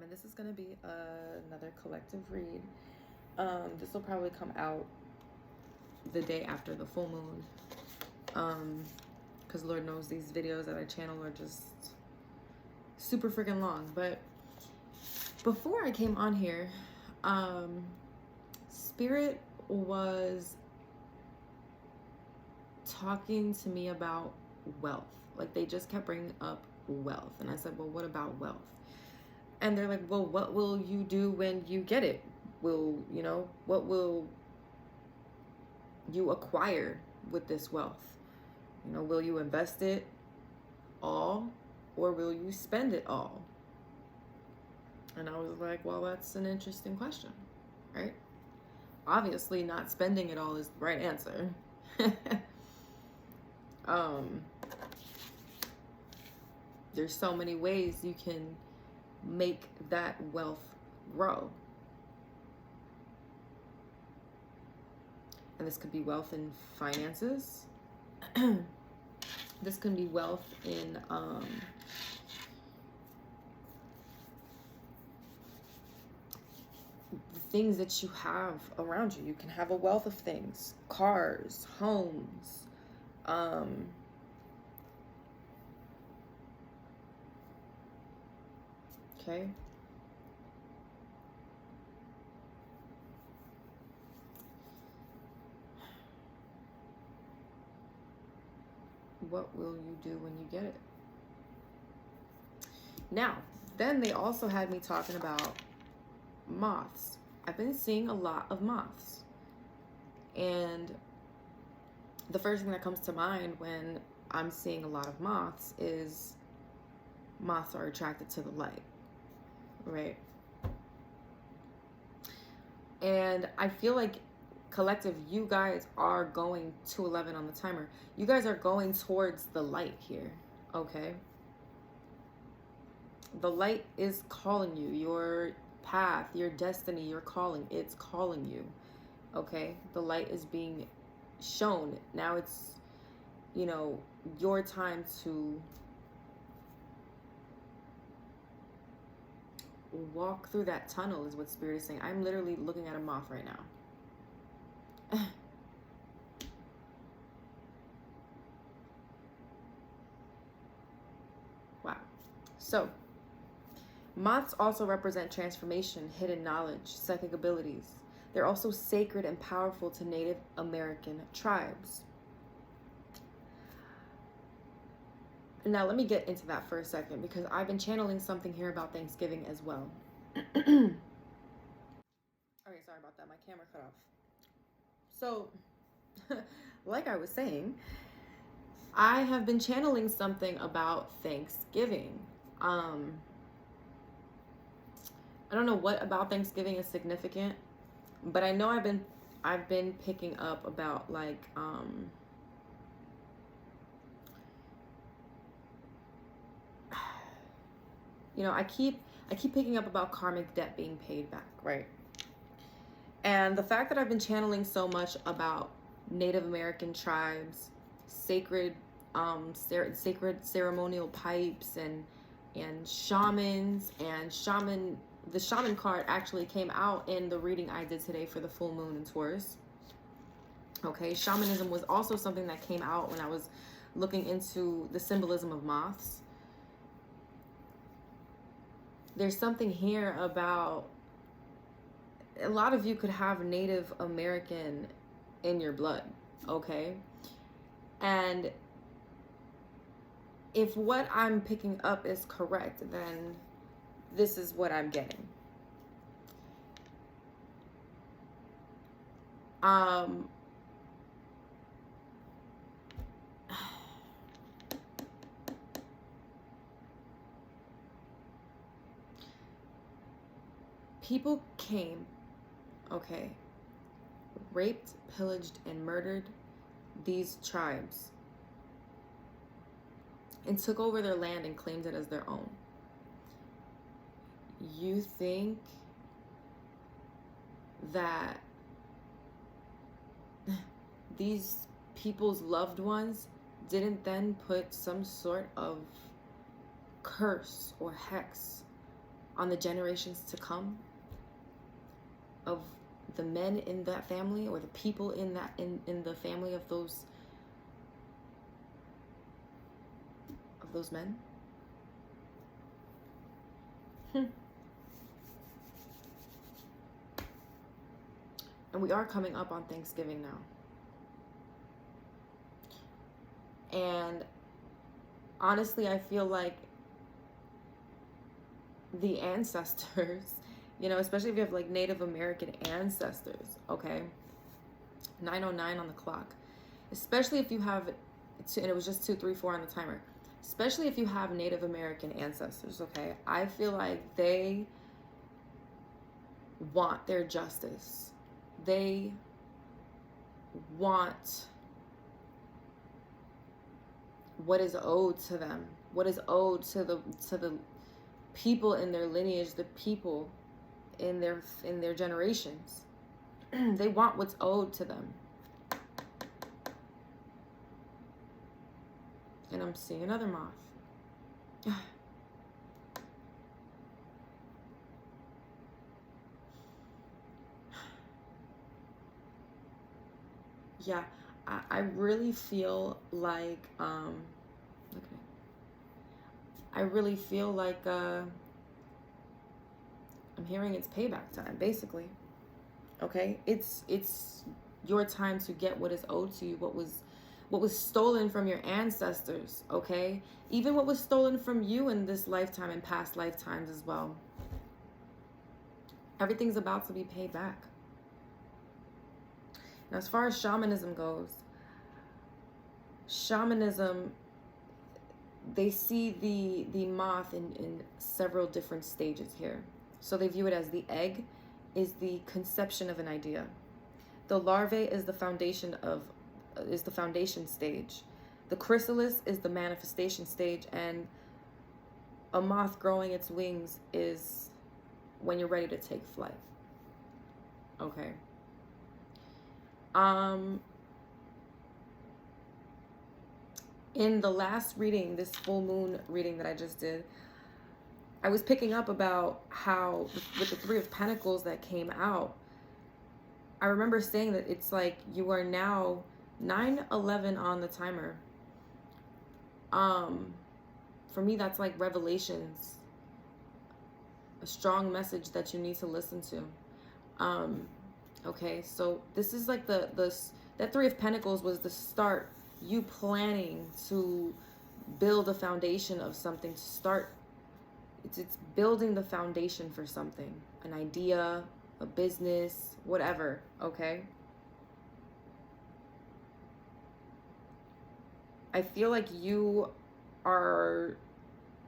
And this is going to be another collective read. This will probably come out the day after the full moon, because Lord knows these videos that I channel are just super freaking long. But before I came on here, Spirit was talking to me about wealth. Like, they just kept bringing up wealth, and I said, well, what about wealth? And they're like, well, what will you do when you get it? What will you acquire with this wealth? Will you invest it all, or will you spend it all? And I was like, well, that's an interesting question, right? Obviously, not spending it all is the right answer. There's so many ways you can make that wealth grow. And this could be wealth in finances. This can be wealth in the things that you have around you. You can have a wealth of things: cars, homes, okay. What will you do when you get it? Now, then they also had me talking about moths. I've been seeing a lot of moths. And the first thing that comes to mind when I'm seeing a lot of moths is moths are attracted to the light, right? And I feel like collective, you guys are going 211 on the timer. You guys are going towards the light here, okay? The light is calling you. Your path, your destiny, your calling, it's calling you, okay? The light is being shown. Now it's, your time to walk through that tunnel is what Spirit is saying. I'm literally looking at a moth right now. Wow. So, moths also represent transformation, hidden knowledge, psychic abilities. They're also sacred and powerful to Native American tribes. Now, let me get into that for a second, because I've been channeling something here about Thanksgiving as well. All right, sorry about that. My camera cut off. So, like I was saying, I have been channeling something about Thanksgiving. I don't know what about Thanksgiving is significant, but I know I've been picking up about like I keep picking up about karmic debt being paid back, right? And the fact that I've been channeling so much about Native American tribes, sacred ceremonial pipes and shamans and the shaman card actually came out in the reading I did today for the full moon in Taurus. Okay, shamanism was also something that came out when I was looking into the symbolism of moths. There's something here about a lot of you could have Native American in your blood, okay? And if what I'm picking up is correct, then this is what I'm getting. People came, okay, raped, pillaged, and murdered these tribes and took over their land and claimed it as their own. You think that these people's loved ones didn't then put some sort of curse or hex on the generations to come of the men in that family, or the people in that in the family of those men. And we are coming up on Thanksgiving now. And honestly, I feel like the ancestors, you know, especially if you have like Native American ancestors, okay? 9:09 on the clock. Especially if you have, and it was just 2:34 on the timer. Especially if you have Native American ancestors, okay? I feel like they want their justice. They want what is owed to them, what is owed to the people in their lineage, the people in their generations. They want what's owed to them. And I'm seeing another moth. Yeah, I really feel like okay. I really feel like I'm hearing it's payback time, basically. Okay? It's your time to get what is owed to you, what was stolen from your ancestors, okay? Even what was stolen from you in this lifetime and past lifetimes as well. Everything's about to be paid back. Now, as far as shamanism goes, shamanism, they see the moth in several different stages here. So they view it as the egg is the conception of an idea. The larvae is the foundation stage. The chrysalis is the manifestation stage, and a moth growing its wings is when you're ready to take flight. Okay. In the last reading, this full moon reading that I just did, I was picking up about how with the Three of Pentacles that came out, I remember saying that it's like you are now 9:11 on the timer. For me, that's like revelations, a strong message that you need to listen to. Okay, so this is like that Three of Pentacles was the start, you planning to build a foundation of something, to start. It's building the foundation for something, an idea, a business, whatever, okay? I feel like you are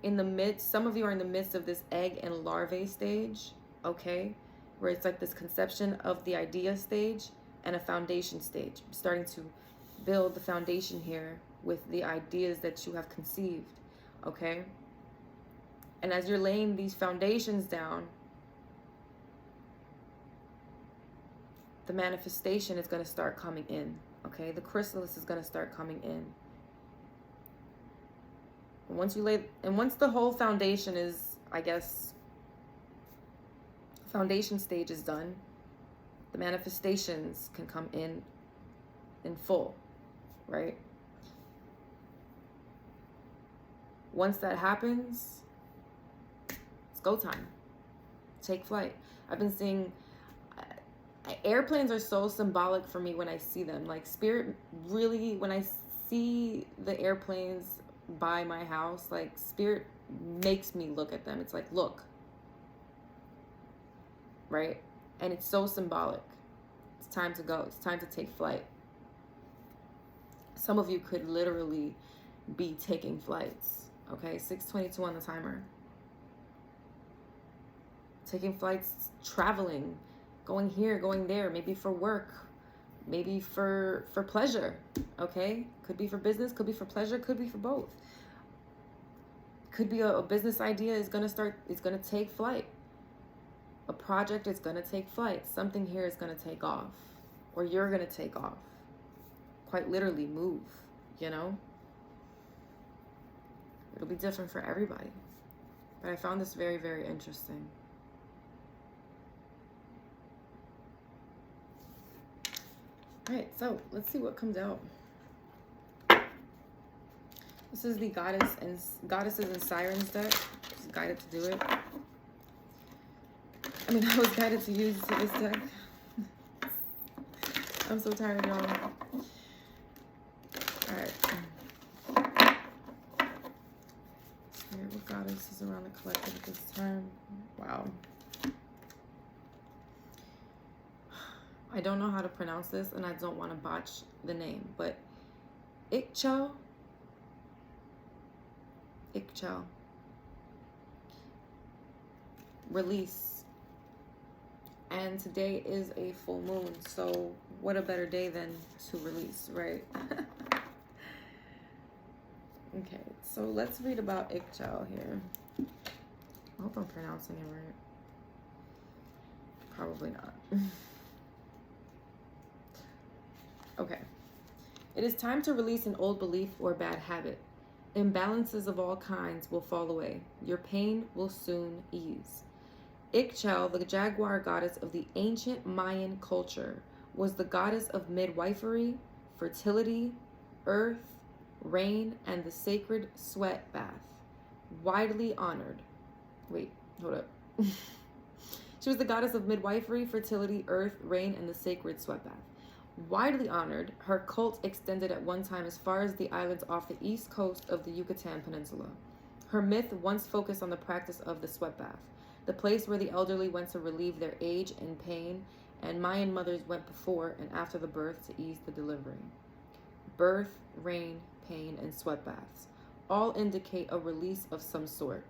in the midst, some of you are in the midst of this egg and larvae stage, okay? Where it's like this conception of the idea stage and a foundation stage. I'm starting to build the foundation here with the ideas that you have conceived, okay? And as you're laying these foundations down, the manifestation is going to start coming in, okay? The chrysalis is going to start coming in. And once the whole foundation is, I guess, foundation stage is done, the manifestations can come in full, right? Once that happens, it's go time. Take flight. I've been seeing airplanes are so symbolic for me when I see them. Like spirit really, when I see the airplanes by my house, like spirit makes me look at them. It's like, look, right? And it's so symbolic. It's time to go. It's time to take flight. Some of you could literally be taking flights, okay? 6:22 on the timer. Taking flights, traveling, going here, going there, maybe for work, maybe for pleasure, okay? Could be for business, could be for pleasure, could be for both. Could be a business idea is going to take flight. A project is going to take flight. Something here is going to take off, or you're going to take off. Quite literally move, you know? It'll be different for everybody. But I found this very, very interesting. All right, so let's see what comes out. This is the Goddesses and Sirens deck. Just guided to do it. I mean, I was guided to use this deck. I'm so tired, y'all. All right. What goddess is around the collective at this time? Wow. I don't know how to pronounce this, and I don't want to botch the name, but Ikchel. Release. And today is a full moon, so what a better day than to release, right? Okay, so let's read about Ikchel here. I hope I'm pronouncing it right. Probably not. Okay. It is time to release an old belief or bad habit. Imbalances of all kinds will fall away. Your pain will soon ease. Ikchel, the jaguar goddess of the ancient Mayan culture, was the goddess of midwifery, fertility, earth, rain, and the sacred sweat bath. Widely honored. Wait, hold up. She was the goddess of midwifery, fertility, earth, rain, and the sacred sweat bath. Widely honored, her cult extended at one time as far as the islands off the east coast of the Yucatan Peninsula. Her myth once focused on the practice of the sweat bath, the place where the elderly went to relieve their age and pain, and Mayan mothers went before and after the birth to ease the delivery. Birth, rain, pain, and sweat baths all indicate a release of some sort,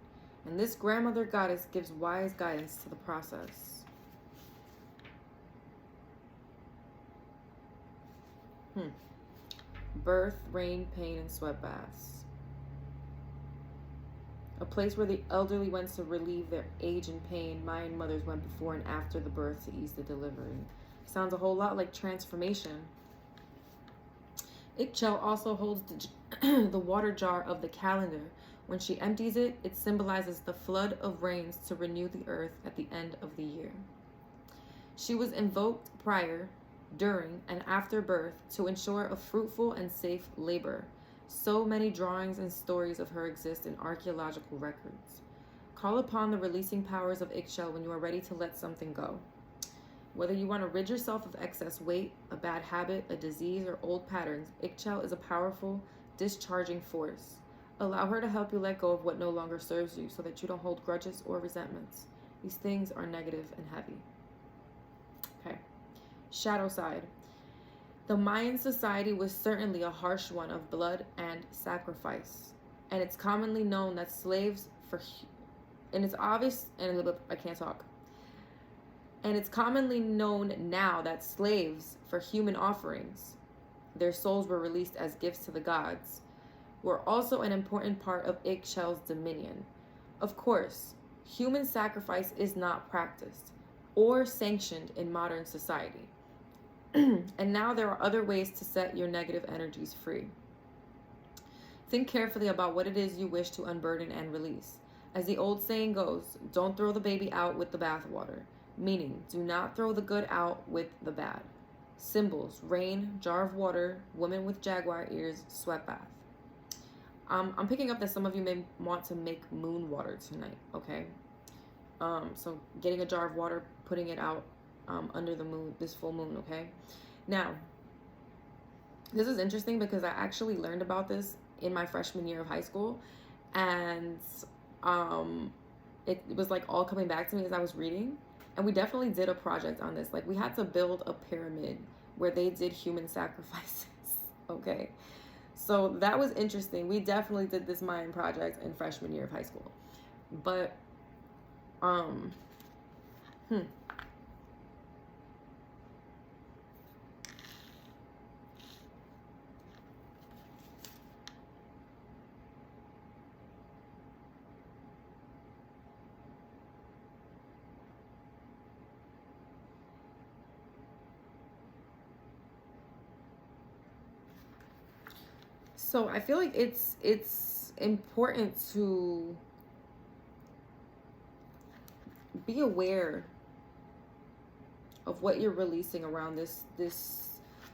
and this grandmother goddess gives wise guidance to the process. Birth, rain, pain, and sweat baths. A place where the elderly went to relieve their age and pain. Mayan mothers went before and after the birth to ease the delivery. Sounds a whole lot like transformation. Ikchel also holds the water jar of the calendar. When she empties it, it symbolizes the flood of rains to renew the earth at the end of the year. She was invoked prior, during, and after birth to ensure a fruitful and safe labor. So many drawings and stories of her exist in archaeological records. Call upon the releasing powers of Ikchel when you are ready to let something go. Whether you want to rid yourself of excess weight, a bad habit, a disease, or old patterns, Ikchel is a powerful, discharging force. Allow her to help you let go of what no longer serves you so that you don't hold grudges or resentments. These things are negative and heavy. Okay. Shadow side. The Mayan society was certainly a harsh one of blood and sacrifice, and it's commonly known that slaves and it's commonly known now that slaves for human offerings, their souls were released as gifts to the gods, were also an important part of Ikchel's dominion. Of course, human sacrifice is not practiced or sanctioned in modern society. And now there are other ways to set your negative energies free. Think carefully about what it is you wish to unburden and release. As the old saying goes, don't throw the baby out with the bathwater, meaning do not throw the good out with the bad. Symbols: rain, jar of water, woman with jaguar ears, sweat bath. I'm picking up that some of you may want to make moon water tonight, okay? So getting a jar of water, putting it out under the moon, this full moon, okay? Now, this is interesting because I actually learned about this in my freshman year of high school, and it was like all coming back to me as I was reading, and we definitely did a project on this. Like, we had to build a pyramid where they did human sacrifices, okay? So that was interesting. We definitely did this Mayan project in freshman year of high school. But, so I feel like it's important to be aware of what you're releasing around this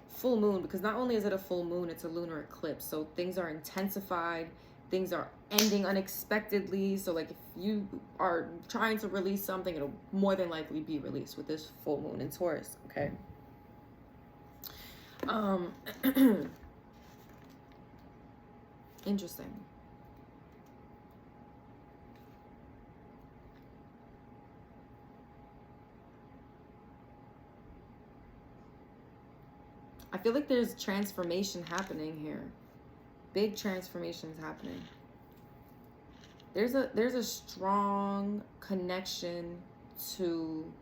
full moon, because not only is it a full moon, it's a lunar eclipse. So things are intensified, things are ending unexpectedly. So like if you are trying to release something, it'll more than likely be released with this full moon in Taurus, okay? Interesting. I feel like there's transformation happening here. Big transformations happening. There's a strong connection to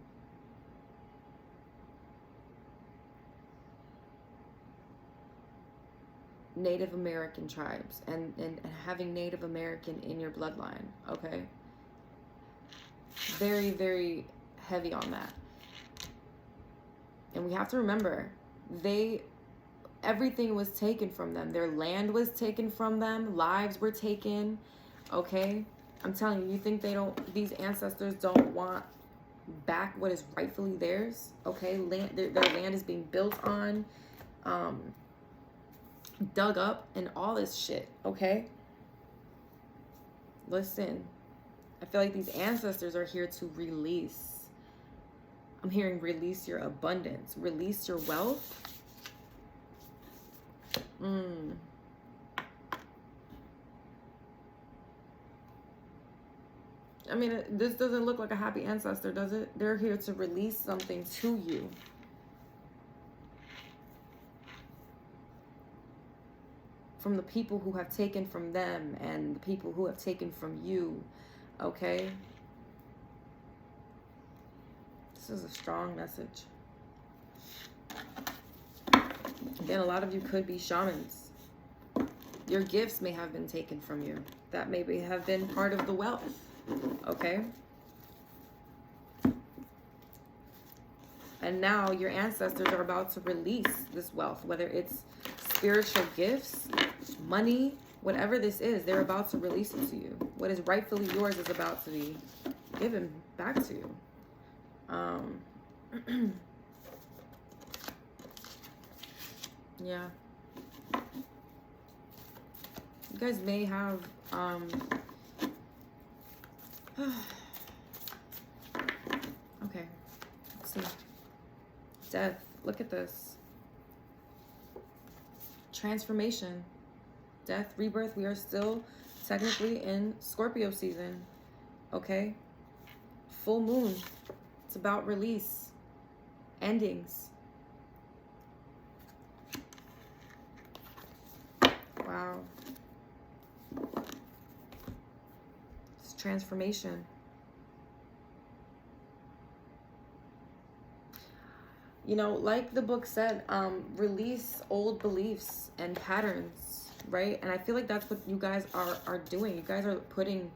Native American tribes and having Native American in your bloodline, okay? Very, very heavy on that. And we have to remember, everything was taken from them. Their land was taken from them. Lives were taken, okay? I'm telling you, you think these ancestors don't want back what is rightfully theirs, okay? Their land is being built on, dug up, and all this shit, okay? Listen, I feel like these ancestors are here to release. I'm hearing release your abundance, release your wealth. I mean, this doesn't look like a happy ancestor, does it? They're here to release something to you. From the people who have taken from them and the people who have taken from you, okay? This is a strong message. Again, a lot of you could be shamans. Your gifts may have been taken from you. That maybe have been part of the wealth, okay? And now your ancestors are about to release this wealth, whether it's spiritual gifts, money, whatever this is, they're about to release it to you. What is rightfully yours is about to be given back to you. Yeah. You guys may have, okay, let's see. Death, look at this. Transformation, death, rebirth. We are still technically in Scorpio season, okay? Full moon. It's about release, endings. Wow. It's transformation. You know, like the book said, release old beliefs and patterns, right? And I feel like that's what you guys are doing. You guys are putting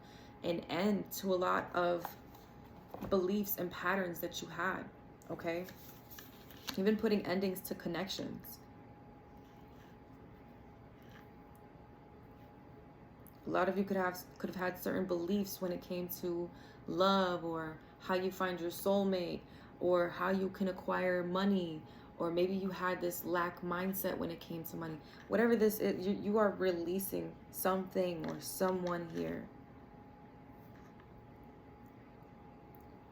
an end to a lot of beliefs and patterns that you had, okay? You've been putting endings to connections. A lot of you could have had certain beliefs when it came to love, or how you find your soulmate, or how you can acquire money, or maybe you had this lack mindset when it came to money. Whatever this is, you are releasing something or someone here.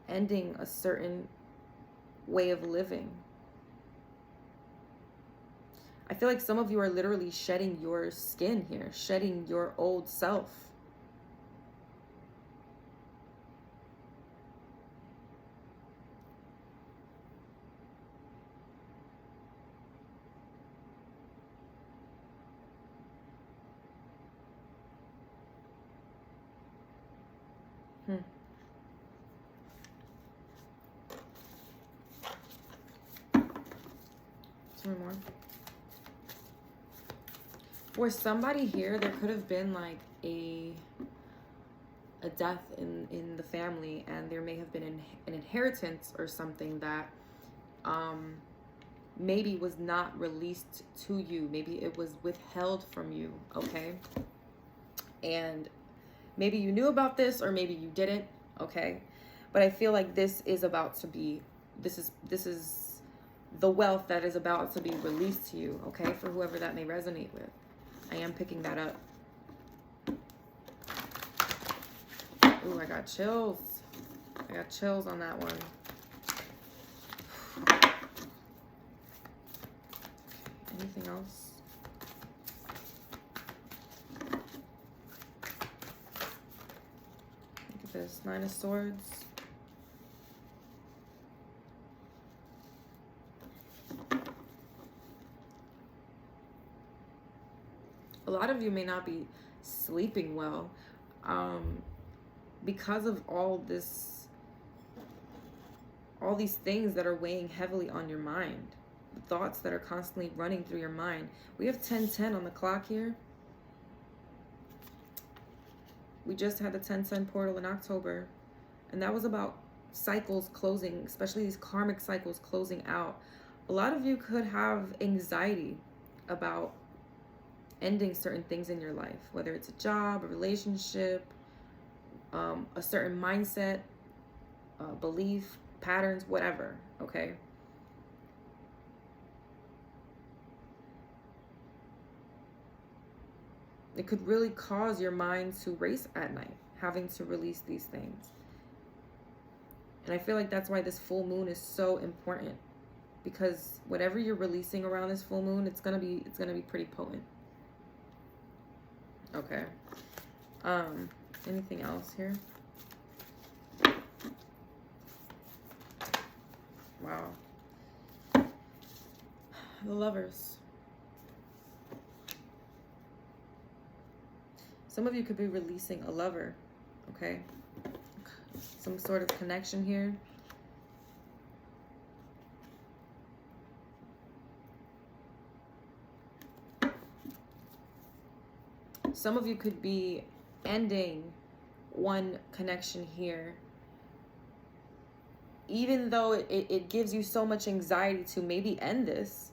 Ending a certain way of living. I feel like some of you are literally shedding your skin here, shedding your old self. Two more. For somebody here, there could have been like a death in the family, and there may have been an inheritance or something that maybe was not released to you. Maybe it was withheld from you, okay? And maybe you knew about this, or maybe you didn't, okay? But I feel like this is about to be, this is the wealth that is about to be released to you, okay? For whoever that may resonate with. I am picking that up. Ooh, I got chills. I got chills on that one. Anything else? Look at this, 9 of Swords. A lot of you may not be sleeping well because of all these things that are weighing heavily on your mind. The thoughts that are constantly running through your mind. We have 10:10 on the clock here. We just had the 10:10 portal in October, and that was about cycles closing, especially these karmic cycles closing out. A lot of you could have anxiety about ending certain things in your life, whether it's a job, a relationship, a certain mindset, belief, patterns, whatever, okay? It could really cause your mind to race at night, having to release these things. And I feel like that's why this full moon is so important, because whatever you're releasing around this full moon, it's gonna be pretty potent. Okay. Anything else here? Wow. The Lovers. Some of you could be releasing a lover, okay? Some sort of connection here. Some of you could be ending one connection here, even though it gives you so much anxiety to maybe end this.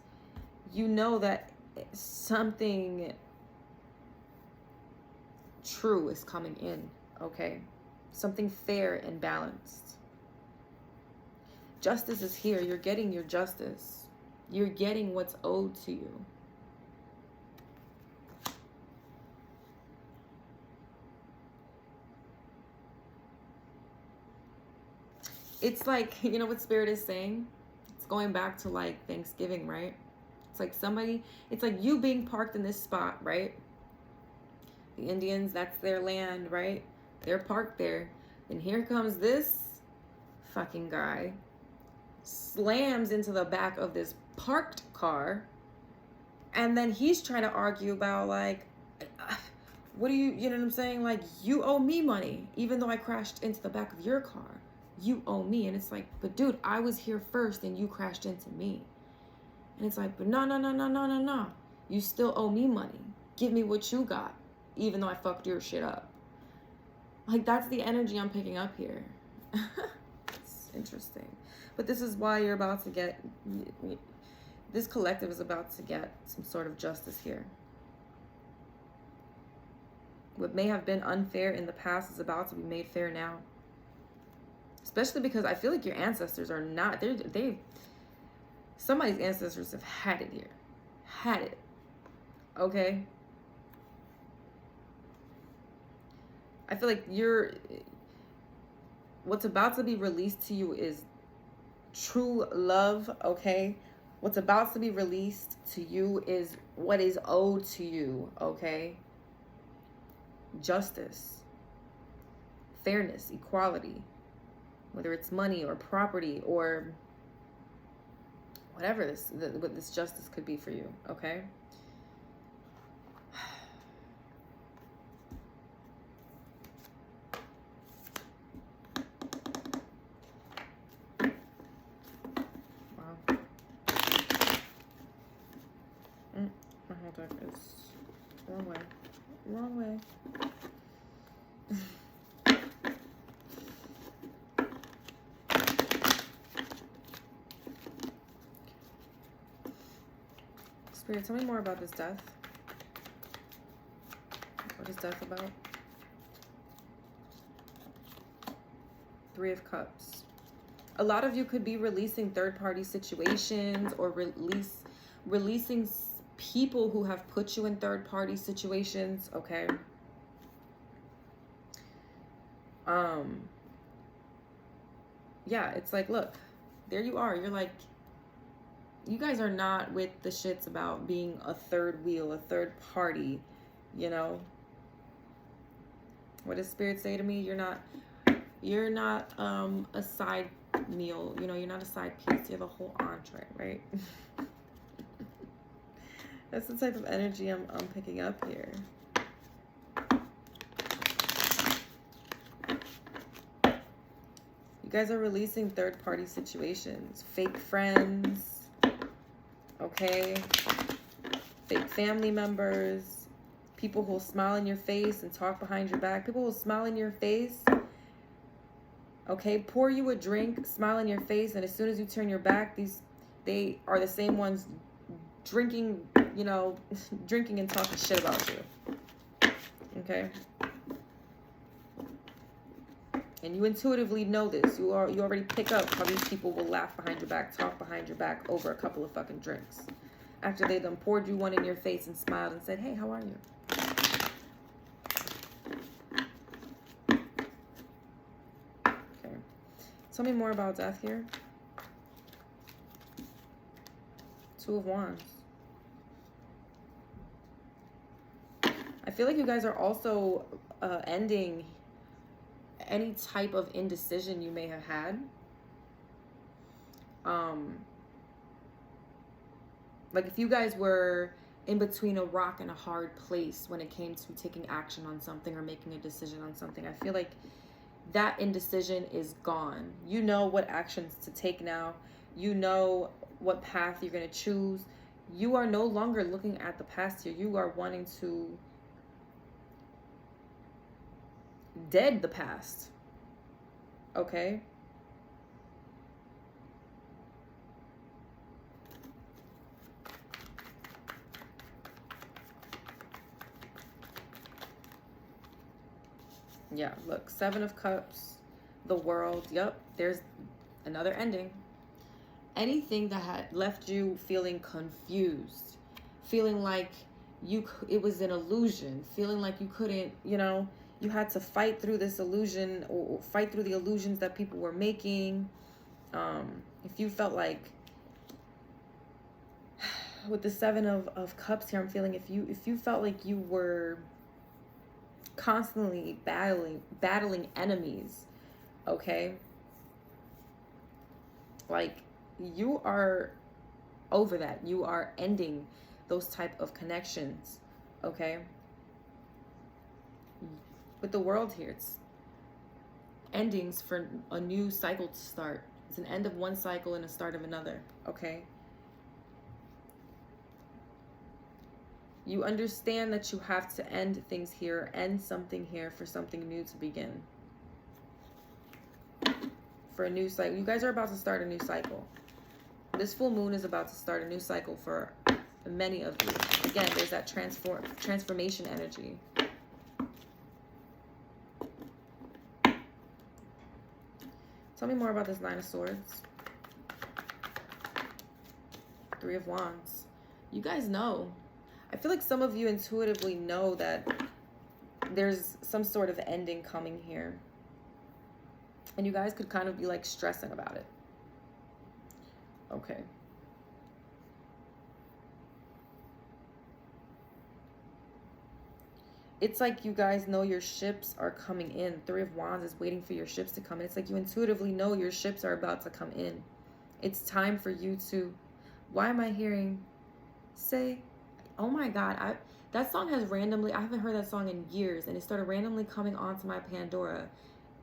You know that something true is coming in, okay? Something fair and balanced. Justice is here. You're getting your justice. You're getting what's owed to you. It's like, you know what Spirit is saying? It's going back to like Thanksgiving, right? It's like somebody, it's like you being parked in this spot, right? The Indians, that's their land, right? They're parked there. And here comes this fucking guy, slams into the back of this parked car, and then he's trying to argue about like, what do you know what I'm saying? Like, you owe me money, even though I crashed into the back of your car. You owe me. And it's like, but dude, I was here first and you crashed into me. And it's like, but no. You still owe me money. Give me what you got, even though I fucked your shit up. Like, that's the energy I'm picking up here. It's interesting. But this is why you're about to get, this collective is about to get some sort of justice here. What may have been unfair in the past is about to be made fair now. Especially because I feel like your ancestors are not, somebody's ancestors have had it here. Had it. Okay? I feel like what's about to be released to you is true love, okay? What's about to be released to you is what is owed to you, okay? Justice, fairness, equality. Whether it's money or property or whatever what this justice could be for you, okay? Wow. My whole deck is wrong way. Wrong way. Spirit, tell me more about this death. What is death about? Three of Cups. A lot of you could be releasing third-party situations or releasing people who have put you in third-party situations, okay? Yeah, it's like, look, there you are. You're like, you guys are not with the shits about being a third wheel, a third party, you know? What does Spirit say to me? You're not a side meal, you know, you're not a side piece, you're the whole entree, right? That's the type of energy I'm picking up here. You guys are releasing third-party situations, fake friends, okay? Fake family members, people who will smile in your face and talk behind your back. People will smile in your face, okay? Pour you a drink, smile in your face, and as soon as you turn your back, they are the same ones drinking, you know, drinking and talking shit about you, okay? And you intuitively know this. You already pick up how these people will laugh behind your back, talk behind your back over a couple of fucking drinks. After they done poured you one in your face and smiled and said, hey, how are you? Okay. Tell me more about death here. Two of Wands. I feel like you guys are also ending any type of indecision you may have had. Like if you guys were in between a rock and a hard place when it came to taking action on something or making a decision on something, I feel like that indecision is gone. You know what actions to take now. You know what path you're going to choose. You are no longer looking at the past here. You are wanting to dead the past, okay? Yeah, look, Seven of Cups, the World. Yep, there's another ending. Anything that had left you feeling confused, feeling like it was an illusion, feeling like you couldn't, you know, you had to fight through this illusion or fight through the illusions that people were making. If you felt like, with the Seven of Cups here, I'm feeling if you felt like you were constantly battling enemies, okay? Like you are over that. You are ending those type of connections, okay? With the World here, it's endings for a new cycle to start. It's an end of one cycle and a start of another, okay? You understand that you have to end things here, end something here for something new to begin. For a new cycle. You guys are about to start a new cycle. This full moon is about to start a new cycle for many of you. Again, there's that transformation energy. Tell me more about this Nine of Swords. Three of Wands. You guys know. I feel like some of you intuitively know that there's some sort of ending coming here. And you guys could kind of be like stressing about it. Okay. It's like you guys know your ships are coming in. Three of Wands is waiting for your ships to come in. It's like you intuitively know your ships are about to come in. It's time for you to... Why am I hearing... Say... Oh my God. That song has randomly... I haven't heard that song in years. And it started randomly coming onto my Pandora.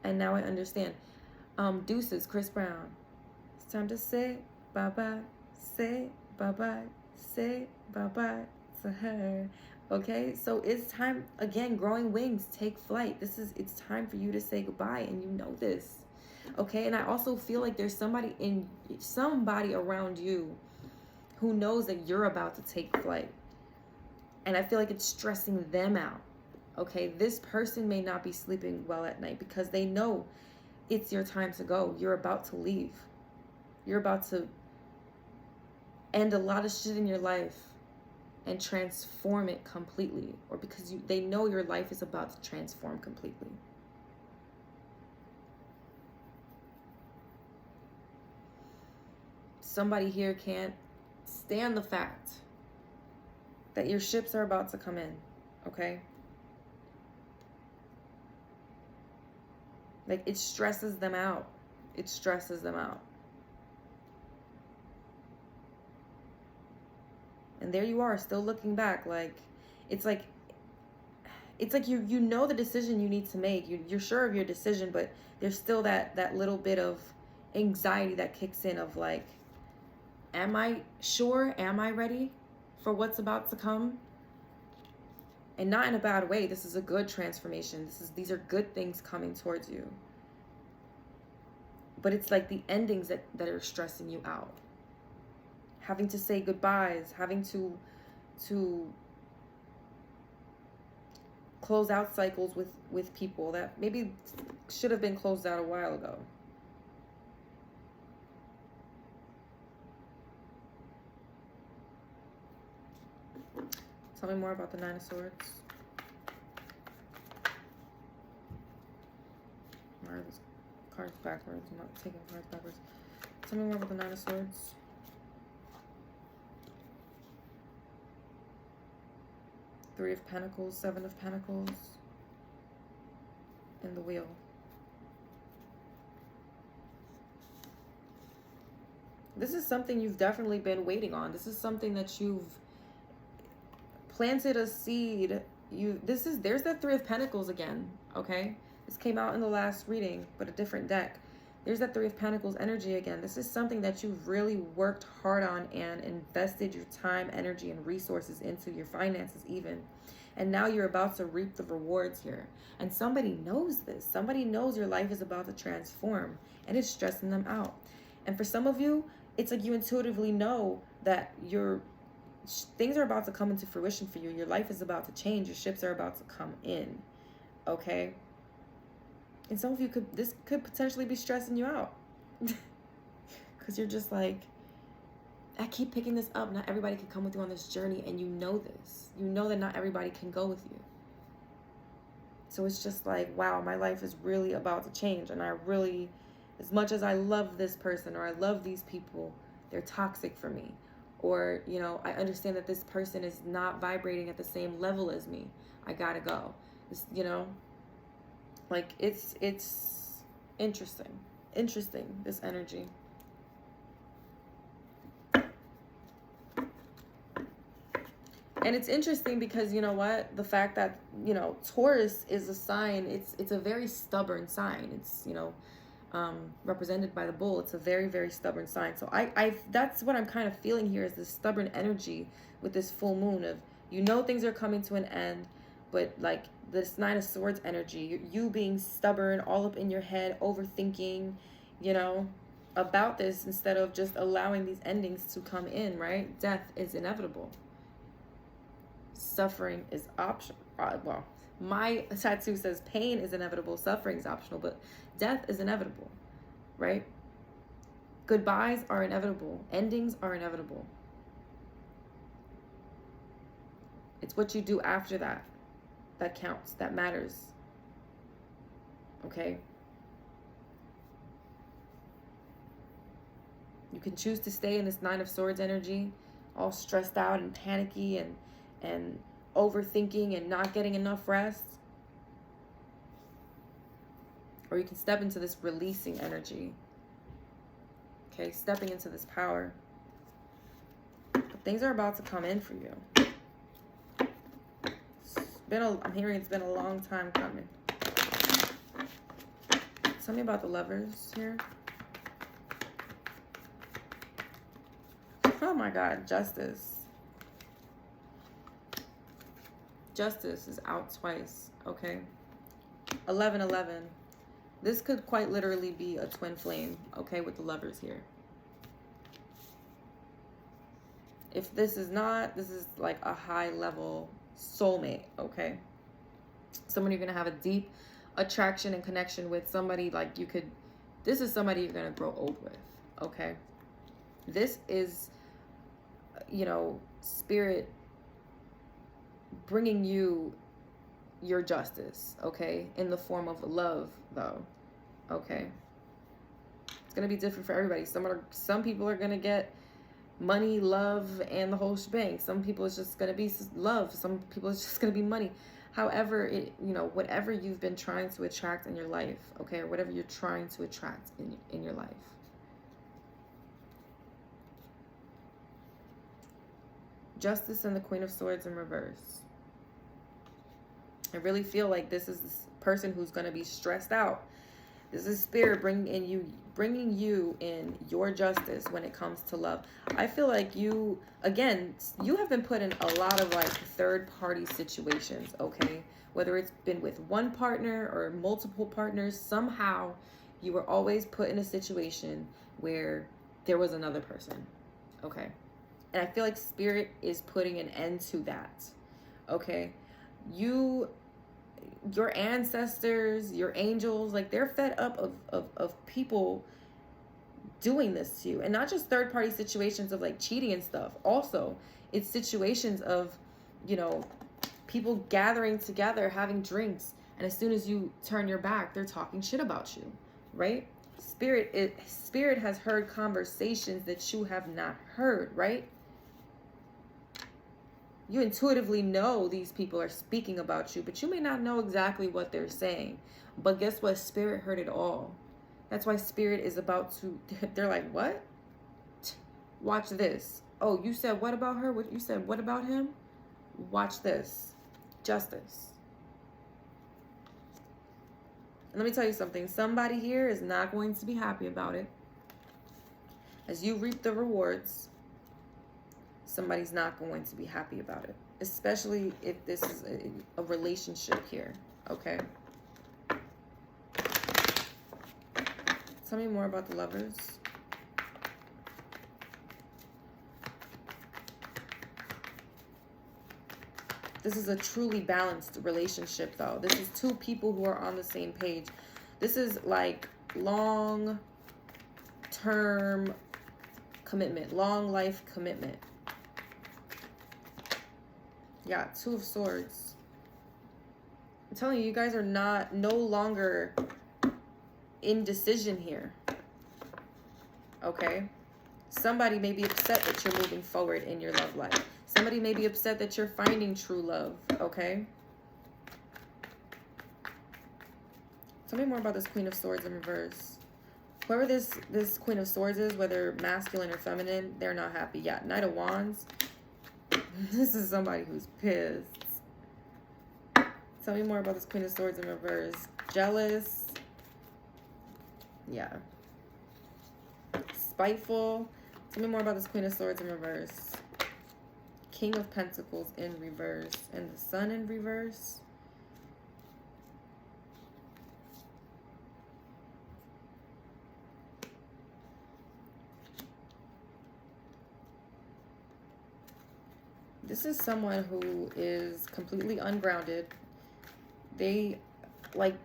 And now I understand. Deuces, Chris Brown. It's time to say bye-bye. Say bye-bye. Say bye-bye to her. Okay, so it's time, again, growing wings, take flight. It's time for you to say goodbye, and you know this. Okay, and I also feel like there's somebody around you who knows that you're about to take flight. And I feel like it's stressing them out. Okay, this person may not be sleeping well at night because they know it's your time to go. You're about to leave. You're about to end a lot of shit in your life and transform it completely, or because they know your life is about to transform completely. Somebody here can't stand the fact that your ships are about to come in, okay? Like, it stresses them out. It stresses them out. And there you are, still looking back. Like, it's like you know the decision you need to make. You're sure of your decision, but there's still that little bit of anxiety that kicks in of like, am I sure? Am I ready for what's about to come? And not in a bad way. This is a good transformation. These are good things coming towards you. But it's like the endings that are stressing you out. Having to say goodbyes, having to close out cycles with people that maybe should have been closed out a while ago. Tell me more about the Nine of Swords. Why are these cards backwards? I'm not taking cards backwards. Tell me more about the Nine of Swords. Three of Pentacles, Seven of Pentacles, and the Wheel. This is something you've definitely been waiting on. This is something that you've planted a seed. There's that Three of Pentacles again, okay? This came out in the last reading, but a different deck. There's that Three of Pentacles energy again. This is something that you've really worked hard on and invested your time, energy, and resources into, your finances even. And now you're about to reap the rewards here. And somebody knows this. Somebody knows your life is about to transform, and it's stressing them out. And for some of you, it's like you intuitively know that things are about to come into fruition for you. Your life is about to change. Your ships are about to come in, okay? And some of you this could potentially be stressing you out. Because you're just like, I keep picking this up. Not everybody can come with you on this journey. And you know this. You know that not everybody can go with you. So it's just like, wow, my life is really about to change. And I really, as much as I love this person or I love these people, they're toxic for me. Or, you know, I understand that this person is not vibrating at the same level as me. I gotta go. You know? Like, it's interesting, this energy. And it's interesting because, you know what, the fact that, you know, Taurus is a sign, it's a very stubborn sign. It's, you know, represented by the bull. It's a very, very stubborn sign. So that's what I'm kind of feeling here, is this stubborn energy with this full moon of, you know, things are coming to an end, but like, this Nine of Swords energy, you being stubborn, all up in your head, overthinking, you know, about this instead of just allowing these endings to come in, right? Death is inevitable. Suffering is optional. Well, my tattoo says pain is inevitable, suffering is optional, but death is inevitable, right? Goodbyes are inevitable. Endings are inevitable. It's what you do after that counts, that matters. Okay? You can choose to stay in this Nine of Swords energy, all stressed out and panicky and overthinking and not getting enough rest. Or you can step into this releasing energy. Okay, stepping into this power. But things are about to come in for you. I'm hearing it's been a long time coming. Tell me about the Lovers here. Oh my God, Justice. Justice is out twice, okay? 11-11. This could quite literally be a twin flame, okay, with the Lovers here. If this is not, this is like a high level soulmate, okay? Someone you're going to have a deep attraction and connection with somebody like you could, this is somebody you're going to grow old with, okay? This is, you know, spirit bringing you your justice, okay? In the form of love, though, okay? It's going to be different for everybody. Some people are going to get money, love, and the whole shebang. Some people it's just going to be love. Some people it's just going to be money. However, it, you know, whatever you've been trying to attract in your life, okay, or whatever you're trying to attract in your life. Justice and the Queen of Swords in reverse. I really feel like this is this person who's going to be stressed out. This is spirit bringing you in your justice when it comes to love. I feel like you, again, you have been put in a lot of like third party situations, okay? Whether it's been with one partner or multiple partners, somehow you were always put in a situation where there was another person, okay? And I feel like spirit is putting an end to that, okay? Your ancestors, your angels, like they're fed up of people doing this to you. And not just third party situations of like cheating and stuff. Also, it's situations of, you know, people gathering together, having drinks. And as soon as you turn your back, they're talking shit about you, right? Spirit has heard conversations that you have not heard, right? You intuitively know these people are speaking about you, but you may not know exactly what they're saying. But guess what? Spirit heard it all. That's why Spirit is about to, they're like, what? Watch this. Oh, you said what about her? What you said what about him? Watch this. Justice. And let me tell you something. Somebody here is not going to be happy about it. As you reap the rewards, somebody's not going to be happy about it, especially if this is a relationship here, okay? Tell me more about the Lovers. This is a truly balanced relationship, though. This is two people who are on the same page. This is like long-term commitment, long life commitment. Yeah, Two of Swords. I'm telling you, you guys are no longer in decision here. Okay? Somebody may be upset that you're moving forward in your love life. Somebody may be upset that you're finding true love. Okay? Tell me more about this Queen of Swords in reverse. Whoever this Queen of Swords is, whether masculine or feminine, they're not happy. Yeah, Knight of Wands. This is somebody who's pissed. Tell me more about this Queen of Swords in reverse. Jealous. Yeah. Spiteful. Tell me more about this Queen of Swords in reverse. King of Pentacles in reverse. And the Sun in reverse. This is someone who is completely ungrounded. They, like,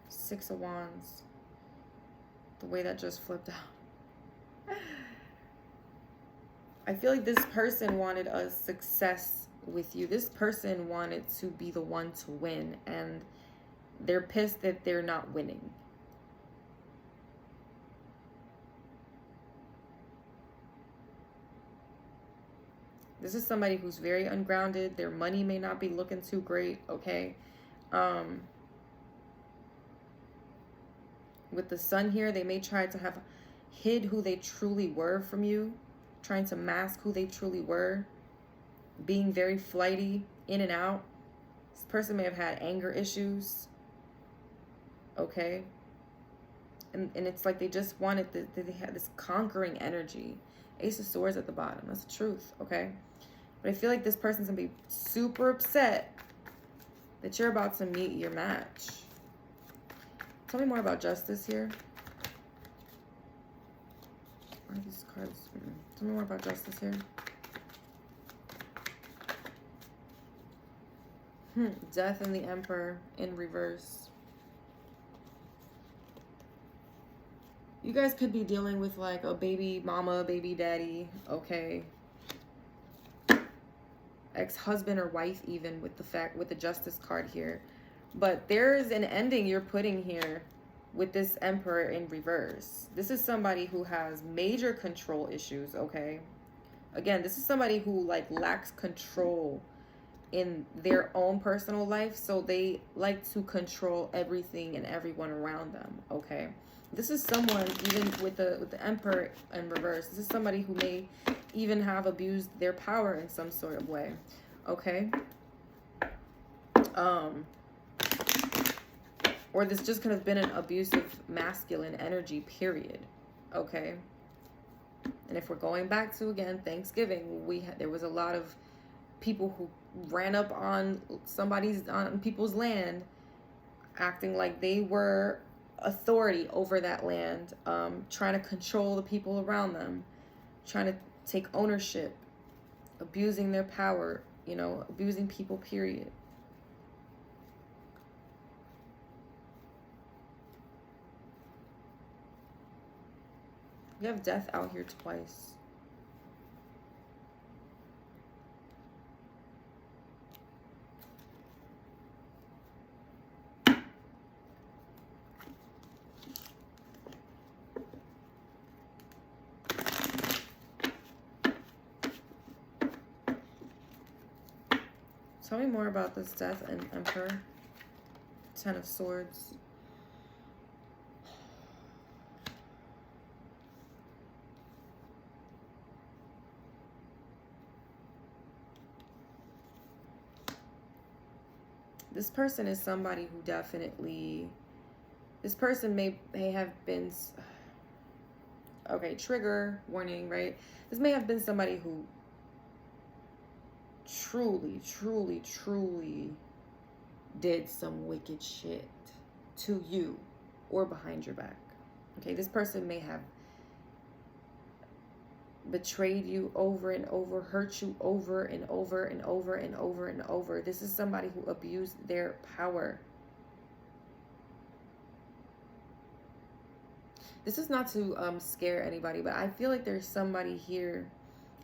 Six of Wands. The way that just flipped out. I feel like this person wanted a success with you. This person wanted to be the one to win. And they're pissed that they're not winning. This is somebody who's very ungrounded. Their money may not be looking too great, okay? With the Sun here, they may try to have hid who they truly were from you, trying to mask who they truly were, being very flighty, in and out. This person may have had anger issues, okay? And it's like they just wanted, they had this conquering energy. Ace of Swords at the bottom. That's the truth, okay? But I feel like this person's going to be super upset that you're about to meet your match. Tell me more about Justice here. Why are these cards? Tell me more about Justice here. Death and the Emperor in reverse. guys could be dealing with like a baby mama, baby daddy, okay? Ex-husband or wife, even with the Justice card here. But there's an ending you're putting here with this Emperor in reverse. This is somebody who has major control issues, okay? Again, this is somebody who like lacks control in their own personal life, so they like to control everything and everyone around them, okay? This is someone, even with the Emperor in reverse, this is somebody who may even have abused their power in some sort of way, okay? Or this just could have been an abusive masculine energy, period, okay? And if we're going back to, again, Thanksgiving, there was a lot of people who ran up on people's land, acting like they were authority over that land, trying to control the people around them, trying to take ownership, abusing their power, you know, abusing people, period. We have death out here twice. Tell me more about this death and Emperor. Ten of Swords. This person is somebody who definitely, this person may have been, okay, trigger, warning, right? This may have been somebody who truly, truly, truly did some wicked shit to you or behind your back. Okay, this person may have betrayed you over and over, hurt you over and over and over and over and over. This is somebody who abused their power. This is not to scare anybody, but I feel like there's somebody here,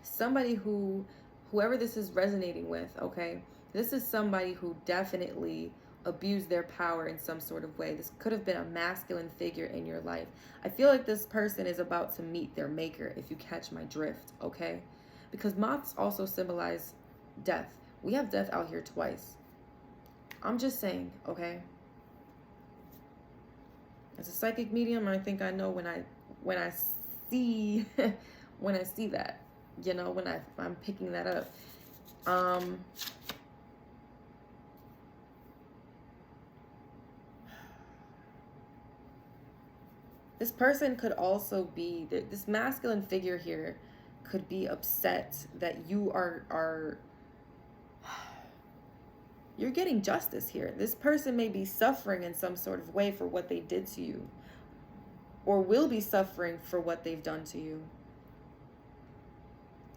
somebody who, whoever this is resonating with, okay, this is somebody who definitely abused their power in some sort of way. This could have been a masculine figure in your life. I feel like this person is about to meet their maker, if you catch my drift, okay? Because moths also symbolize death. We have death out here twice. I'm just saying, okay? As a psychic medium, I think I know when I see when I see that, you know, when I'm picking that up. This person could also be, this masculine figure here could be upset that you you're getting justice here. This person may be suffering in some sort of way for what they did to you, or will be suffering for what they've done to you,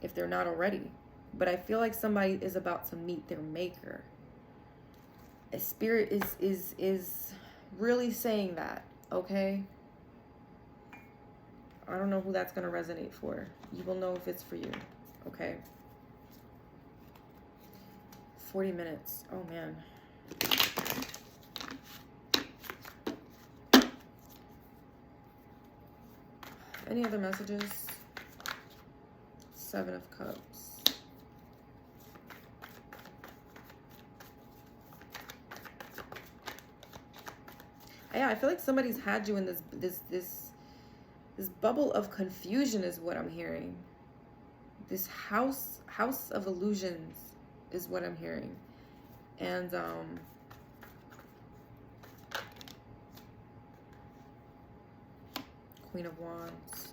if they're not already. But I feel like somebody is about to meet their maker. A spirit is really saying that, okay? I don't know who that's going to resonate for. You will know if it's for you, okay? 40 minutes. Oh, man. Any other messages? Seven of Cups. Yeah, I feel like somebody's had you in this bubble of confusion is what I'm hearing. This house of illusions is what I'm hearing. And Queen of Wands.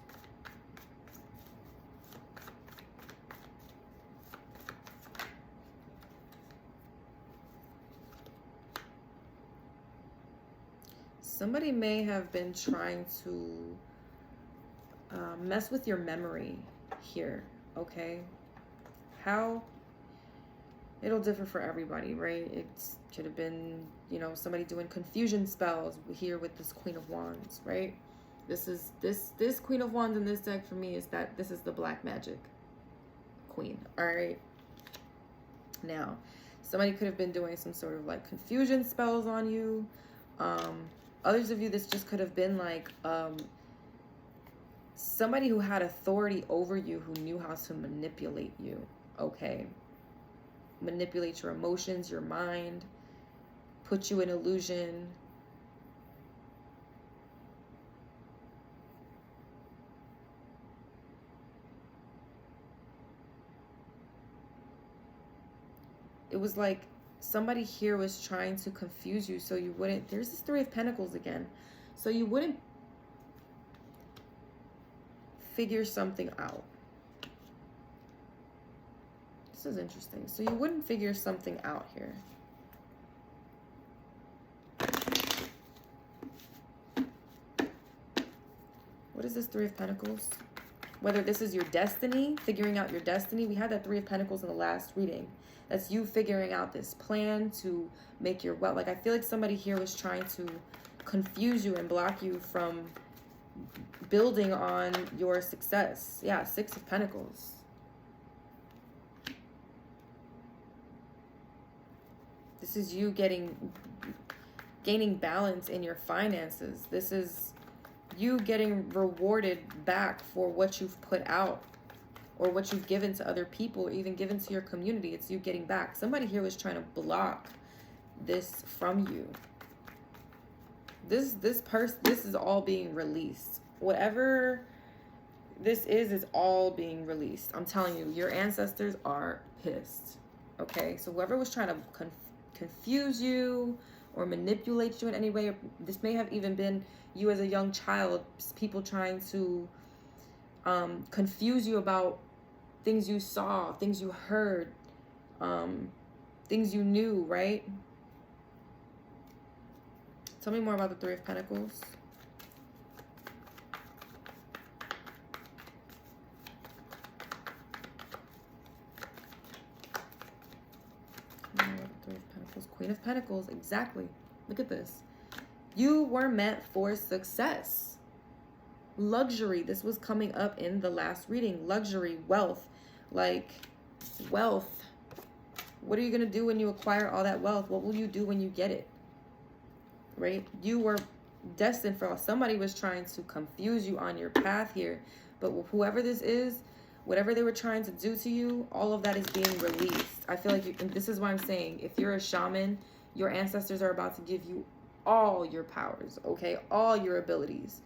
Somebody may have been trying to mess with your memory here, okay? How? It'll differ for everybody, right? It could have been, you know, somebody doing confusion spells here with this Queen of Wands, right? This Queen of Wands in this deck for me is that this is the black magic queen. All right. Now, somebody could have been doing some sort of like confusion spells on you. Others of you, this just could have been like somebody who had authority over you, who knew how to manipulate you. Okay. Manipulate your emotions, your mind, put you in illusion. It was like somebody here was trying to confuse you so you wouldn't, there's this Three of Pentacles again, so you wouldn't figure something out. This is interesting. So you wouldn't figure something out here. What is this Three of Pentacles? Whether this is your destiny, figuring out your destiny. We had that Three of Pentacles in the last reading. That's you figuring out this plan to make your wealth. Like, I feel like somebody here was trying to confuse you and block you from building on your success. Yeah, Six of Pentacles. This is you gaining balance in your finances. This is you getting rewarded back for what you've put out or what you've given to other people, or even given to your community. It's you getting back. Somebody here was trying to block this from you. This is all being released. Whatever this is all being released. I'm telling you, your ancestors are pissed. Okay, so whoever was trying to confuse you or manipulate you in any way, this may have even been you as a young child, people trying to confuse you about things you saw, things you heard, things you knew, right? Tell me more about the Three of Pentacles. Three of Pentacles, Queen of Pentacles, exactly. Look at this. You were meant for success. Luxury, this was coming up in the last reading. Luxury, wealth, like wealth. What are you going to do when you acquire all that wealth? What will you do when you get it? Right? You were destined for all. Somebody was trying to confuse you on your path here. But whoever this is, whatever they were trying to do to you, all of that is being released. I feel like and this is why I'm saying, if you're a shaman, your ancestors are about to give you all your powers, okay? All your abilities.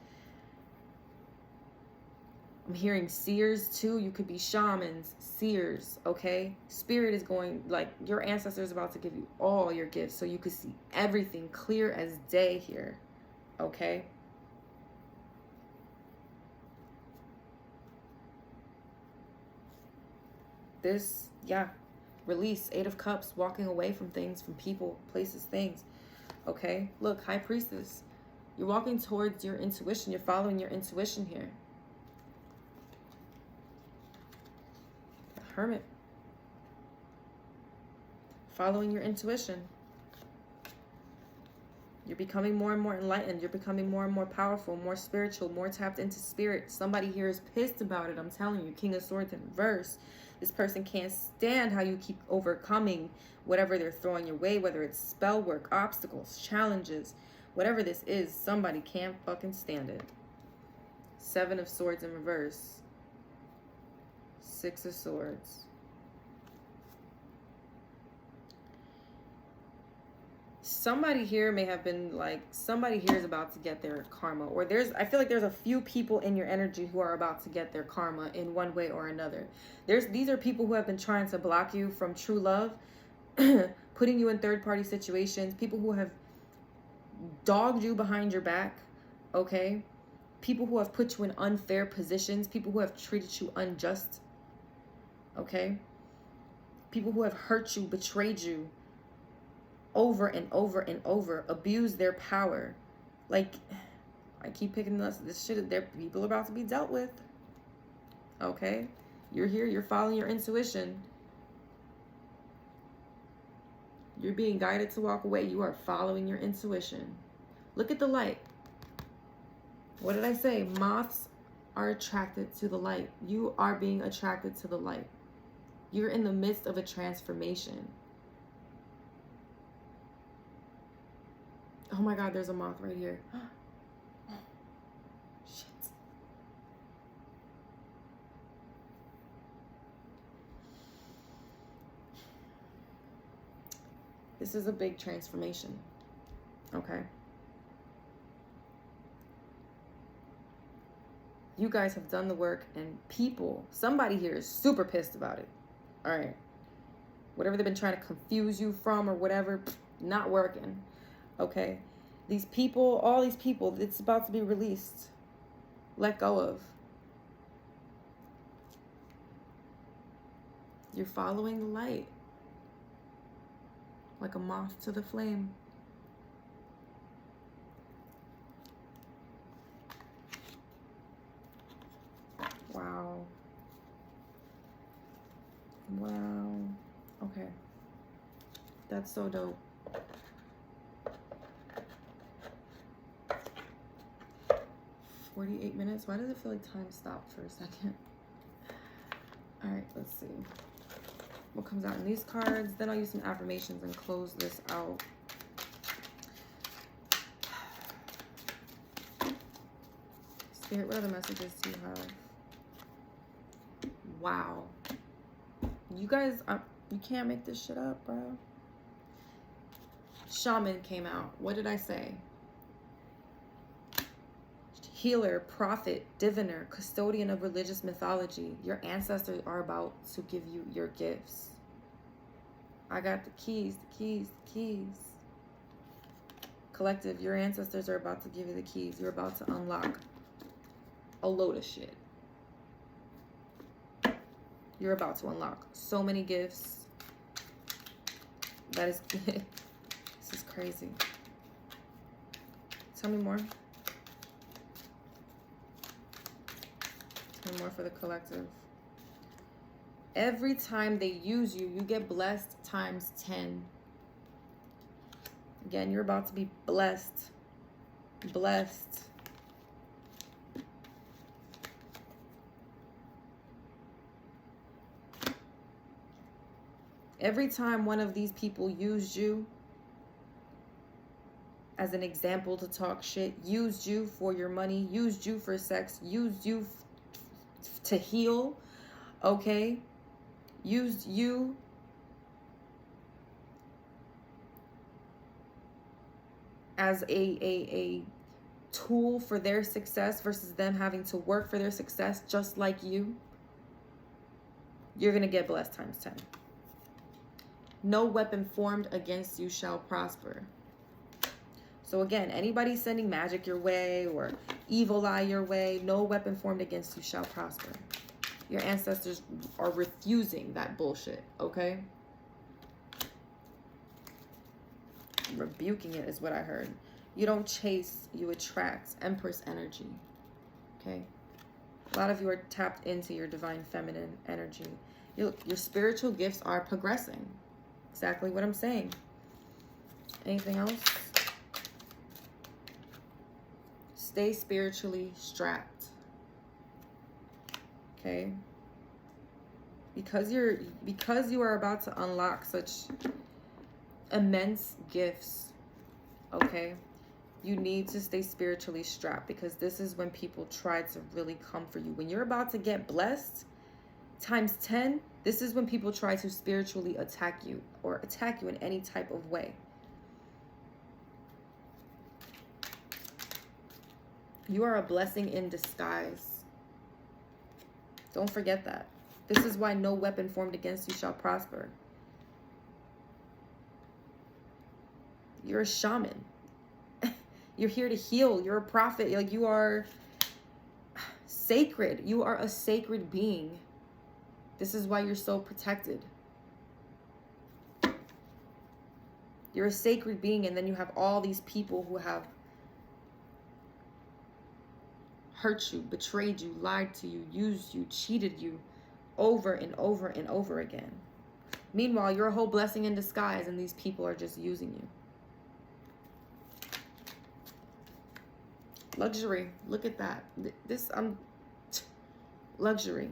I'm hearing seers too. You could be shamans, seers, okay? Spirit is going, like, your ancestors about to give you all your gifts so you could see everything clear as day here, okay? This, yeah, release, Eight of Cups, walking away from things, from people, places, things, okay? Look, High Priestess, you're walking towards your intuition. You're following your intuition here. Hermit. Following your intuition. You're becoming more and more enlightened. You're becoming more and more powerful, more spiritual, more tapped into spirit. Somebody here is pissed about it. I'm telling you, King of Swords in reverse. This person can't stand how you keep overcoming whatever they're throwing your way, whether it's spell work, obstacles, challenges, whatever this is. Somebody can't fucking stand it. Seven of Swords in reverse. Six of Swords. Somebody here may have been like, somebody here is about to get their karma, or I feel like there's a few people in your energy who are about to get their karma in one way or another. These are people who have been trying to block you from true love, putting you in third-party situations, people who have dogged you behind your back, okay? People who have put you in unfair positions, people who have treated you unjust, okay? People who have hurt you, betrayed you over and over and over, abused their power. Like, I keep picking this shit. People are about to be dealt with. Okay? You're here, you're following your intuition. You're being guided to walk away. You are following your intuition. Look at the light. What did I say? Moths are attracted to the light. You are being attracted to the light. You're in the midst of a transformation. Oh my God, there's a moth right here. Shit. This is a big transformation. Okay. You guys have done the work, and somebody here is super pissed about it. All right. Whatever they've been trying to confuse you from or whatever, not working. Okay. These people, all these people, it's about to be released. Let go of. You're following the light. Like a moth to the flame. Wow. Wow. Okay. That's so dope. "48 minutes? Why does it feel like time stopped for a second? All right, let's see. What comes out in these cards? Then I'll use some affirmations and close this out. Spirit, what other messages do you have? Wow. You guys, you can't make this shit up, bro. Shaman came out. What did I say? Healer, prophet, diviner, custodian of religious mythology. Your ancestors are about to give you your gifts. I got the keys, the keys, the keys. Collective, your ancestors are about to give you the keys. You're about to unlock a load of shit. You're about to unlock so many gifts. That is, this is crazy. Tell me more. Tell me more for the collective. Every time they use you, you get blessed times 10. Again, you're about to be blessed. Blessed. Every time one of these people used you as an example to talk shit, used you for your money, used you for sex, used you to heal, okay? Used you as a tool for their success versus them having to work for their success just like you, you're going to get blessed times 10. No weapon formed against you shall prosper. So again, anybody sending magic your way or evil eye your way, no weapon formed against you shall prosper. Your ancestors are refusing that bullshit, okay? Rebuking it is what I heard. You don't chase, you attract. Empress energy, okay? A lot of you are tapped into your divine feminine energy. Your spiritual gifts are progressing. Exactly what I'm saying. Anything else? Stay spiritually strapped. Okay? Because you are about to unlock such immense gifts, okay? You need to stay spiritually strapped, because this is when people try to really come for you. When you're about to get blessed times 10, this is when people try to spiritually attack you or attack you in any type of way. You are a blessing in disguise. Don't forget that. This is why no weapon formed against you shall prosper. You're a shaman. You're here to heal. You're a prophet. Like, you are sacred. You are a sacred being. This is why you're so protected. You're a sacred being, and then you have all these people who have hurt you, betrayed you, lied to you, used you, cheated you over and over and over again. Meanwhile, you're a whole blessing in disguise, and these people are just using you. Luxury. Look at that. This, luxury.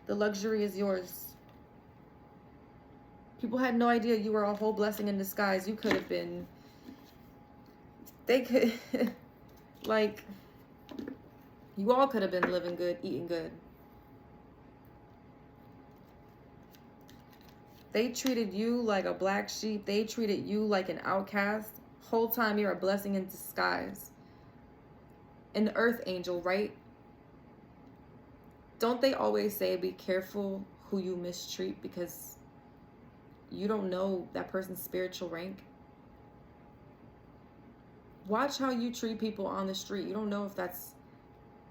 The luxury is yours. People had no idea you were a whole blessing in disguise. You could have been, they could, like, you all could have been living good, eating good. They treated you like a black sheep. They treated you like an outcast. Whole time you're a blessing in disguise. An earth angel, right? Don't they always say be careful who you mistreat, because you don't know that person's spiritual rank? Watch how you treat people on the street. You don't know if that's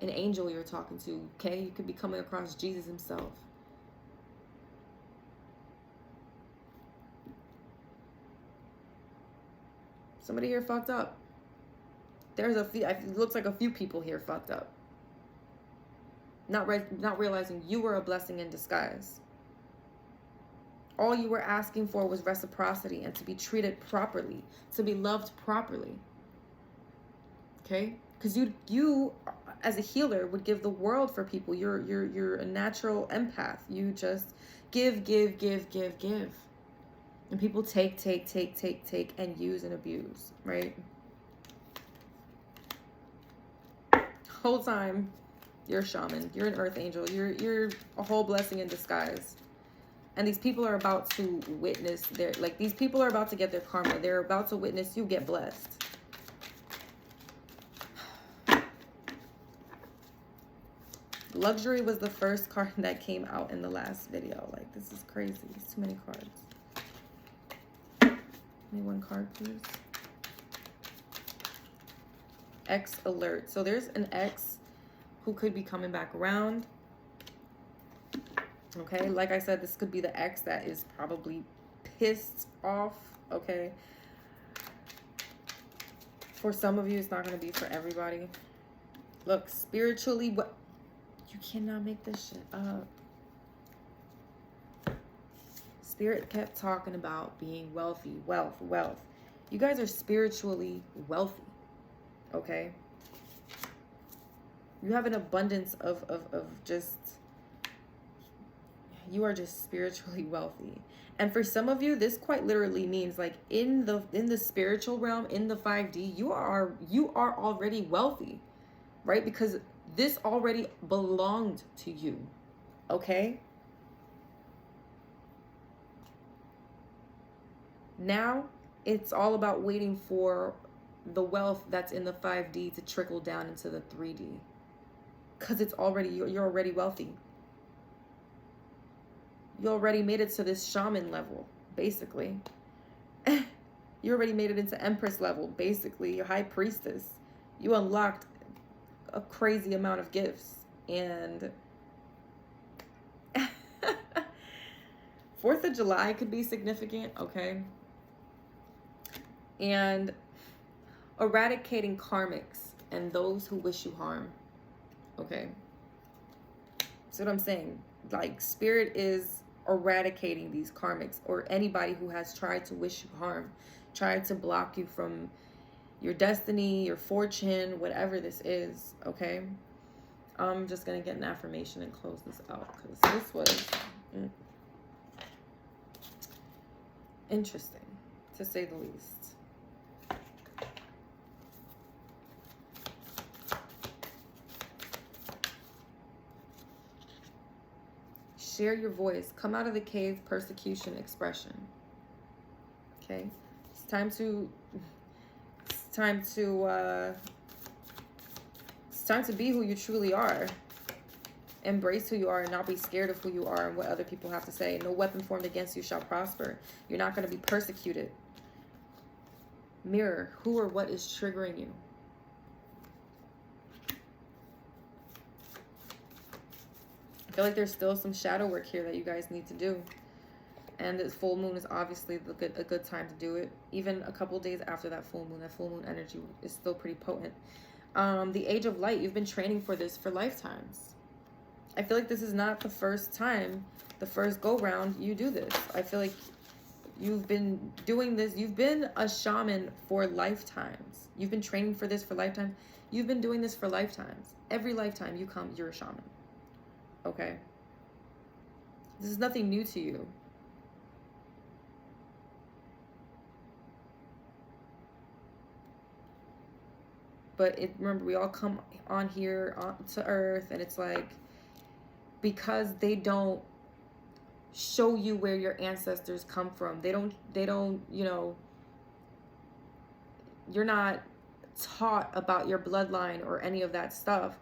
an angel you're talking to, okay? You could be coming across Jesus himself. Somebody here fucked up. There's a few, it looks like a few people here fucked up. Not realizing you were a blessing in disguise. All you were asking for was reciprocity and to be treated properly, to be loved properly. Okay? Because you as a healer would give the world for people. You're a natural empath. You just give. And people take, and use and abuse, right? Whole time, you're a shaman. You're an earth angel. You're a whole blessing in disguise. And these people are about to witness these people are about to get their karma. They're about to witness you get blessed. Luxury was the first card that came out in the last video. Like, this is crazy. It's too many cards. Give me one card, please. Ex alert. So there's an ex who could be coming back around. Okay, like I said, this could be the ex that is probably pissed off. Okay. For some of you, it's not going to be for everybody. Look, spiritually, what? You cannot make this shit up. Spirit kept talking about being wealthy, wealth. You guys are spiritually wealthy, okay? You have an abundance of just, you are just spiritually wealthy. And for some of you, this quite literally means like in the spiritual realm, in the 5D, you are already wealthy, right? Because this already belonged to you, okay? Now, it's all about waiting for the wealth that's in the 5D to trickle down into the 3D. Because it's already, you're already wealthy. You already made it to this shaman level, basically. You already made it into empress level, basically. You're high priestess. You unlocked a crazy amount of gifts. And 4th of July could be significant, okay? And eradicating karmics and those who wish you harm, okay? That's what I'm saying. Like, spirit is eradicating these karmics, or anybody who has tried to wish you harm, tried to block you from your destiny, your fortune, whatever this is, okay? I'm just going to get an affirmation and close this out, because this was interesting, to say the least. Share your voice. Come out of the cave, persecution, expression. Okay? It's time to be who you truly are. Embrace who you are and not be scared of who you are and what other people have to say. No weapon formed against you shall prosper. You're not going to be persecuted. Mirror, who or what is triggering you? I feel like there's still some shadow work here that you guys need to do. And the full moon is obviously a good time to do it. Even a couple days after that full moon energy is still pretty potent. The age of light, you've been training for this for lifetimes. I feel like this is not the first time, the first go round you do this. I feel like You've been doing this. You've been a shaman for lifetimes. You've been training for this for lifetimes. You've been doing this for lifetimes. Every lifetime you come, you're a shaman. Okay? This is nothing new to you. But remember, we all come on here to Earth, and it's like, because they don't show you where your ancestors come from. They don't, you know, you're not taught about your bloodline or any of that stuff.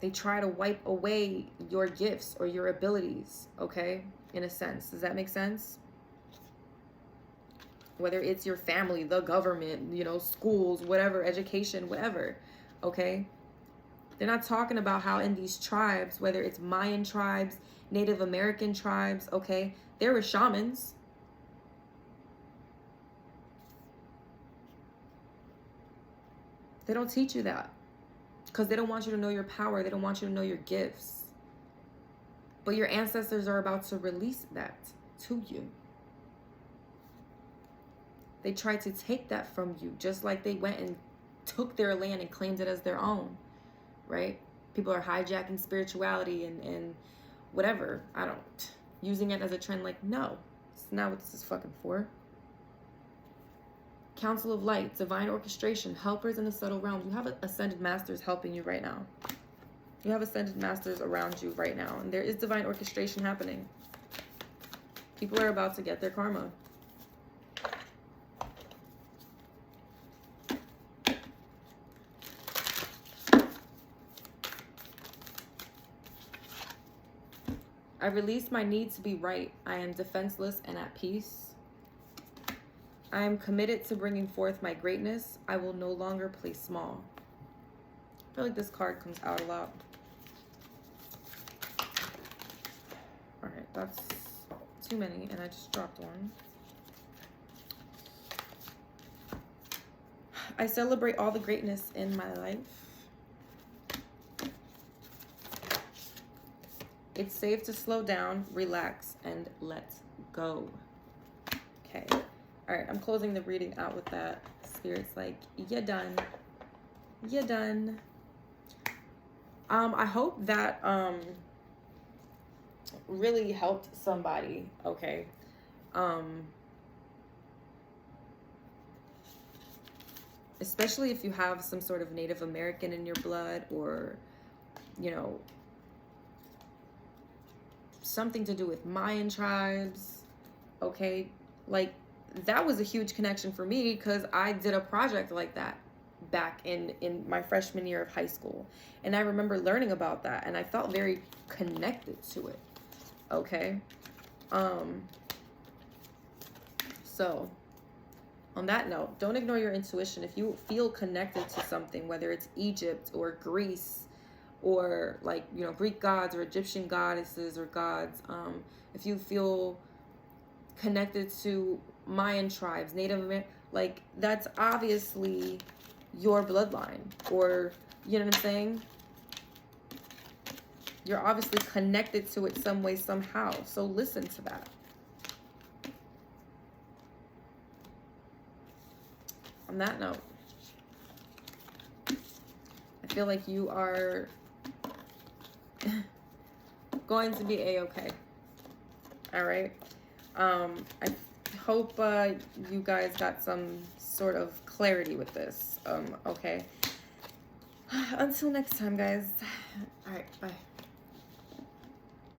They try to wipe away your gifts or your abilities, okay? In a sense. Does that make sense? Whether it's your family, the government, you know, schools, whatever, education, whatever, okay? They're not talking about how in these tribes, whether it's Mayan tribes, Native American tribes, okay, there were shamans. They don't teach you that because they don't want you to know your power. They don't want you to know your gifts. But your ancestors are about to release that to you. They tried to take that from you, just like they went and took their land and claimed it as their own, right? People are hijacking spirituality and whatever. I don't, using it as a trend. Like, no, it's not what this is fucking for. Council of Light, divine orchestration, helpers in the subtle realms. You have ascended masters helping you right now. You have ascended masters around you right now, and there is divine orchestration happening. People are about to get their karma. I release my need to be right. I am defenseless and at peace. I am committed to bringing forth my greatness. I will no longer play small. I feel like this card comes out a lot. All right, that's too many, and I just dropped one. I celebrate all the greatness in my life. It's safe to slow down, relax, and let go. Okay. All right, I'm closing the reading out with that. Spirit's like, you're done. You're done. I hope that really helped somebody, okay? Especially if you have some sort of Native American in your blood, or, you know, something to do with Mayan tribes, okay? Like, that was a huge connection for me because I did a project like that back in my freshman year of high school. And I remember learning about that, and I felt very connected to it, okay? So, on that note, don't ignore your intuition. If you feel connected to something, whether it's Egypt or Greece, or like, you know, Greek gods or Egyptian goddesses or gods, if you feel connected to Mayan tribes, Native American, like, that's obviously your bloodline, or, you know what I'm saying? You're obviously connected to it some way, somehow. So listen to that. On that note, I feel like you are going to be a-okay. All right. I hope you guys got some sort of clarity with this. Okay. Until next time, guys. All right. Bye.